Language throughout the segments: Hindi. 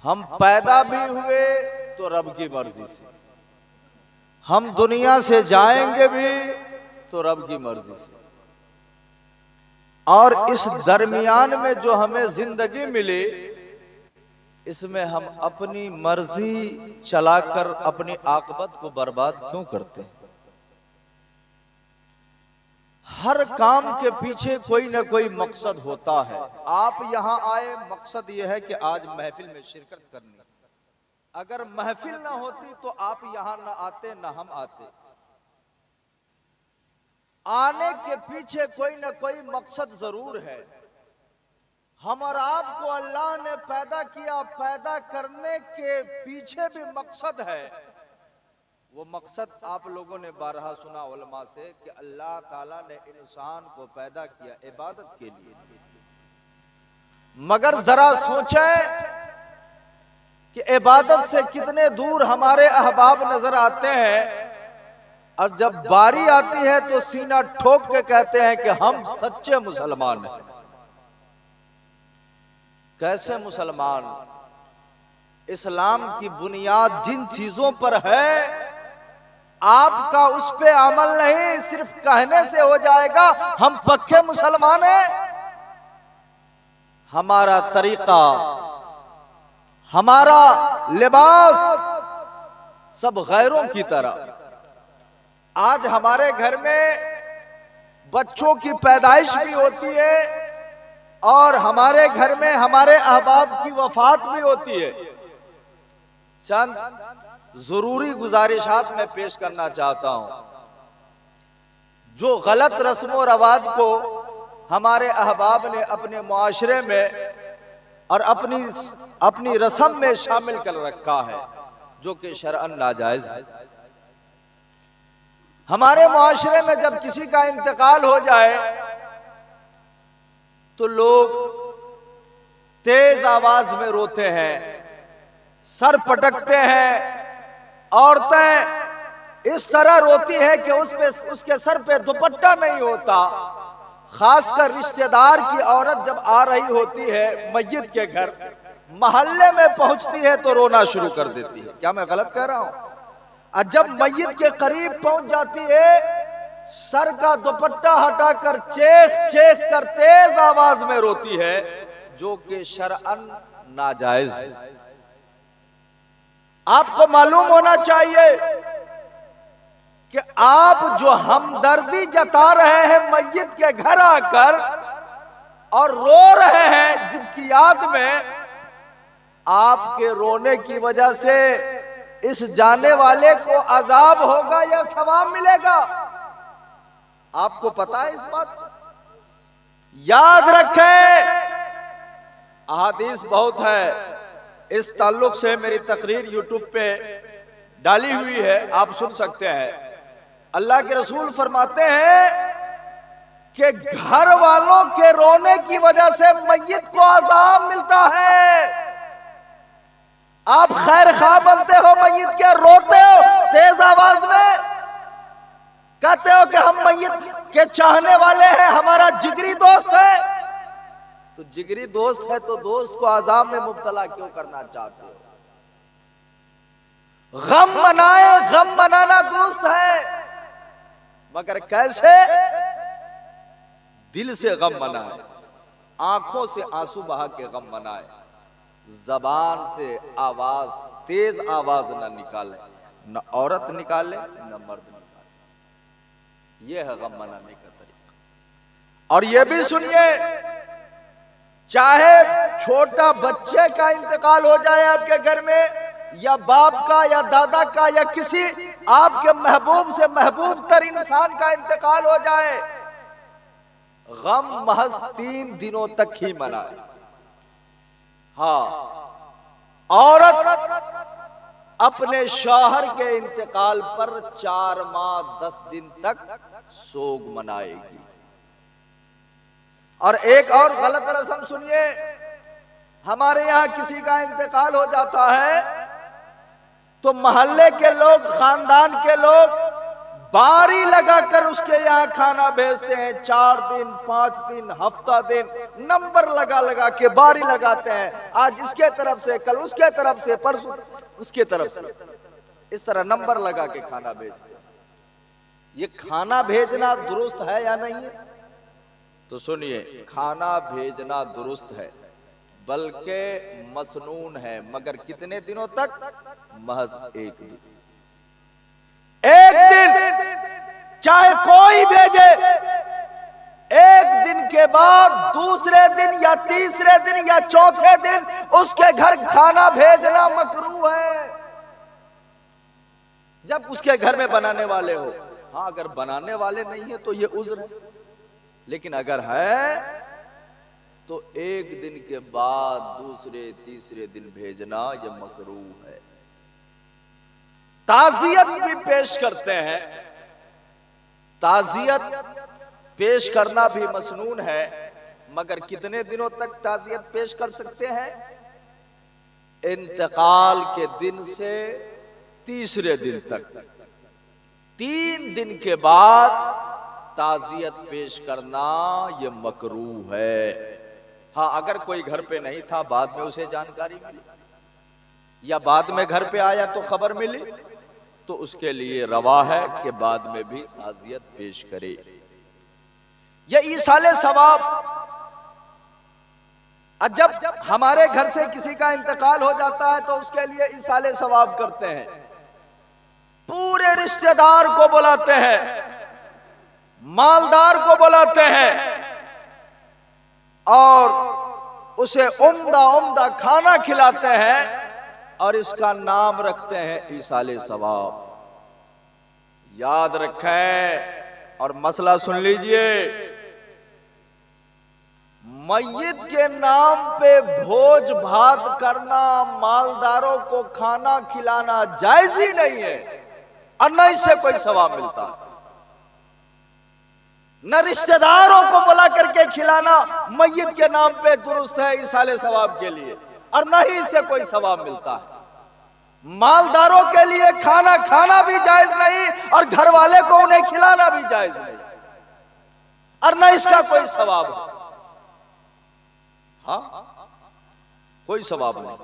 हम पैदा भी हुए तो रब की मर्जी से, हम दुनिया से जाएंगे भी तो रब की मर्जी से। और इस दरमियान में जो हमें जिंदगी मिली, इसमें हम अपनी मर्जी चलाकर अपनी आकबत को बर्बाद क्यों करते हैं? हर काम के पीछे कोई ना कोई मकसद होता है। आप यहां आए, मकसद यह है कि आज महफिल में शिरकत करनी। अगर महफिल ना होती तो आप यहां ना आते, ना हम आते। आने के पीछे कोई ना कोई मकसद जरूर है। हम और आपको अल्लाह ने पैदा किया, पैदा करने के पीछे भी मकसद है। वो मकसद आप लोगों ने बारहा सुना उलमा से कि अल्लाह ताला ने इंसान को पैदा किया इबादत के लिए। मगर जरा सोचें कि इबादत से कितने दूर हमारे अहबाब नजर आते हैं, और जब बारी आती है तो सीना ठोक के कहते हैं कि हम सच्चे मुसलमान हैं। कैसे मुसलमान? इस्लाम की बुनियाद जिन चीजों पर है, आपका उस पे अमल नहीं, सिर्फ कहने से हो जाएगा हम पक्के मुसलमान हैं। हमारा तरीका, हमारा लिबास सब गैरों की तरह। आज हमारे घर में बच्चों की पैदाइश भी होती है और हमारे घर में हमारे अहबाब की वफात भी होती है। चंद जरूरी गुजारिशात में पेश करना चाहता हूं। जो गलत रस्म और रवाज को हमारे अहबाब ने अपने मुआशरे में और अपनी रस्म में शामिल कर रखा है, जो कि शरअन नाजायज है। हमारे मुआशरे में जब किसी का इंतकाल हो जाए तो लोग तेज आवाज में रोते हैं, सर पटकते हैं। औरतें इस तरह रोती है कि उसके सर पे दुपट्टा नहीं होता। खासकर रिश्तेदार की औरत जब आ रही होती है मस्जिद के घर, मोहल्ले में पहुंचती है तो रोना शुरू कर देती है। क्या मैं गलत कह रहा हूं? और जब मस्जिद के करीब पहुंच जाती है, सर का दुपट्टा हटाकर चेख चेख कर तेज आवाज में रोती है, जो कि शरअन नाजायज है। आपको मालूम होना चाहिए कि आप जो हमदर्दी जता रहे हैं मस्जिद के घर आकर और रो रहे हैं, जिनकी याद में, आपके रोने की वजह से इस जाने वाले को अजाब होगा या सवाब मिलेगा? आपको पता है इस बात को? याद रखें, अहादीस बहुत है। इस ताल्लुक से मेरी तकरीर यूट्यूब पे डाली हुई है, आप सुन सकते हैं। अल्लाह के रसूल फरमाते हैं कि घर वालों के रोने की वजह से मस्जिद को अजाब मिलता है। आप खैर खा बनते हो, मस्जिद के रोते हो तेज आवाज में, कहते हो कि हम मस्जिद के चाहने वाले हैं, हमारा जिगरी दोस्त है। तो जिगरी दोस्त है तो दोस्त को अजाब में मुब्तला क्यों करना चाहते हो? गम मनाए, गम मनाना दुरुस्त है, मगर कैसे? दिल से गम मनाए, आंखों से आंसू बहा के गम मनाए, जबान से आवाज, तेज आवाज न निकाले, न औरत निकाले न मर्द निकाले। यह है गम मनाने का तरीका। और यह भी सुनिए, चाहे छोटा बच्चे का इंतकाल हो जाए आपके घर में, या बाप का या दादा का या किसी आपके महबूब से महबूब तर इंसान का इंतकाल हो जाए, गम महज 3 दिनों तक ही मनाए। हाँ, औरत अपने शौहर के इंतकाल पर 4 माह 10 दिन तक सोग मनाएगी। और एक और गलत रस्म सुनिए, हमारे यहां किसी का इंतकाल हो जाता है तो मोहल्ले के लोग, खानदान के लोग बारी लगाकर उसके यहां खाना भेजते हैं। 4 दिन, 5 दिन, हफ्ता दिन, नंबर लगा लगा के बारी लगाते हैं। आज इसके तरफ से, कल उसके तरफ से, परसों उसके तरफ से, इस तरह नंबर लगा के खाना भेजते हैं। ये खाना भेजना दुरुस्त है या नहीं है? तो सुनिए, खाना भेजना दुरुस्त है, बल्कि मसनून है, मगर कितने दिनों तक? महज 1 दिन। 1 दिन चाहे कोई भेजे, 1 दिन के बाद दूसरे दिन या तीसरे दिन या चौथे दिन उसके घर खाना भेजना मकरूह है, जब उसके घर में बनाने वाले हो। हाँ, अगर बनाने वाले नहीं है तो ये उज़्र है, लेकिन अगर है तो 1 दिन के बाद दूसरे तीसरे दिन भेजना यह मकरूह है। ताज़ियत भी पेश करते हैं, ताज़ियत पेश करना भी मसनून है, मगर कितने दिनों तक ताज़ियत पेश कर सकते हैं? इंतकाल के दिन से तीसरे दिन तक। 3 दिन के बाद ताज़ियत पेश करना यह मकरूह है। हाँ, अगर कोई घर पे नहीं था, बाद में उसे जानकारी मिली या बाद में घर पे आया तो खबर मिली, तो उसके लिए रवा है कि बाद में भी ताज़ियत पेश करे। यह ईसाले सवाब, जब हमारे घर से किसी का इंतकाल हो जाता है तो उसके लिए ईसाले सवाब करते हैं। पूरे रिश्तेदार को बुलाते हैं, मालदार को बुलाते हैं और उसे उम्दा उम्दा खाना खिलाते हैं और इसका नाम रखते हैं ईसाले सवाब। याद रखें और मसला सुन लीजिए, मय्यत के नाम पे भोज भात करना, मालदारों को खाना खिलाना जायज ही नहीं है और न इससे कोई सवाब मिलता। न रिश्तेदारों को बुला करके खिलाना मय्यत के नाम पे दुरुस्त है ईसाले सवाब के लिए, और न ही इससे कोई सवाब मिलता है। मालदारों के लिए खाना खाना भी जायज नहीं और घर वाले को उन्हें खिलाना भी जायज नहीं, और न इसका कोई सवाब है। हाँ, कोई सवाब नहीं।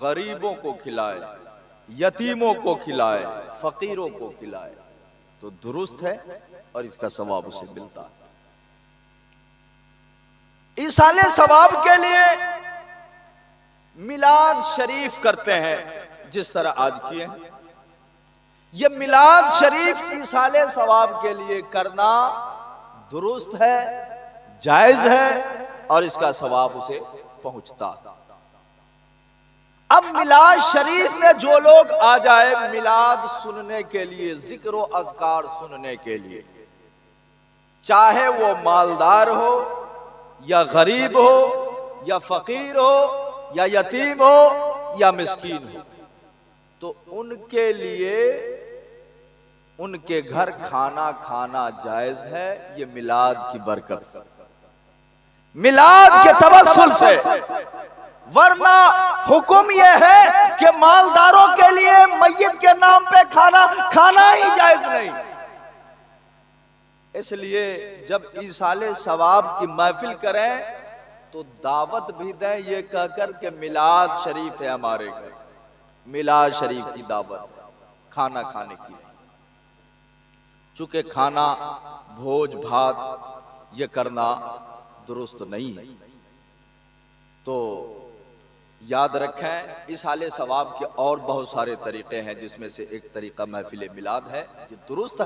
गरीबों को खिलाए, यतीमों को खिलाए, फकीरों को खिलाए तो दुरुस्त है और इसका सवाब उसे मिलता है। ईसाले सवाब के लिए मिलाद शरीफ करते हैं, जिस तरह आज किए हैं। यह मिलाद शरीफ ईसाले सवाब के लिए करना दुरुस्त है, जायज है और इसका सवाब उसे पहुंचता। अब मिलाद शरीफ में जो लोग आ जाए मिलाद सुनने के लिए, जिक्र व अज़कार सुनने के लिए, चाहे वो मालदार हो या गरीब हो या फकीर हो या यतीम हो या मिस्कीन हो, तो उनके लिए उनके घर खाना खाना जायज है। ये मिलाद की बरकत से, मिलाद के तवस्सुल से। वरना हुक्म यह है कि मालदारों के लिए मय्यत के नाम पे खाना खाना ही जायज नहीं। इसलिए जब ईसाले सवाब की महफिल करें तो दावत भी दें ये कहकर के मिलाद शरीफ है हमारे घर, मिलाद शरीफ की दावत, खाना खाने की। चूंकि खाना भोज भात ये करना दुरुस्त नहीं है, तो याद रखें ईसाले सवाब के और बहुत सारे तरीके हैं, जिसमें से एक तरीका महफिल मिलाद है, ये दुरुस्त है।